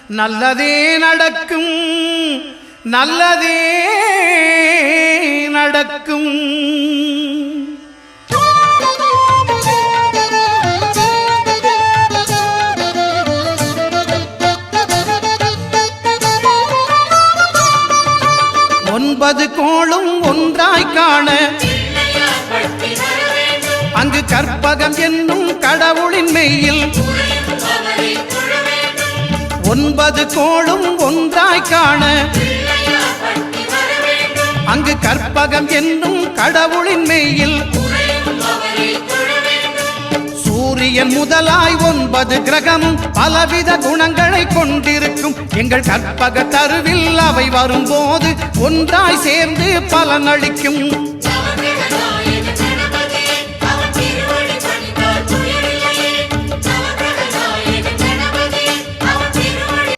நல்லதே நடக்கும் நல்லதே நடக்கும். ஒன்பது கோளும் ஒன்றாய் காண அங்கு கற்பகம் என்னும் கடவுளின் மெய்யில் ஒன்பது கோளும் ஒன்றாய் காண அங்கு கற்பகம் என்னும் கடவுளின் மெய்யில் சூரியன் முதலாய் 9 கிரகமும் பலவித குணங்களை கொண்டிருக்கும். எங்கள் கற்பக தருவில் அவை வரும்போது ஒன்றாய் சேர்ந்து பலனளிக்கும்.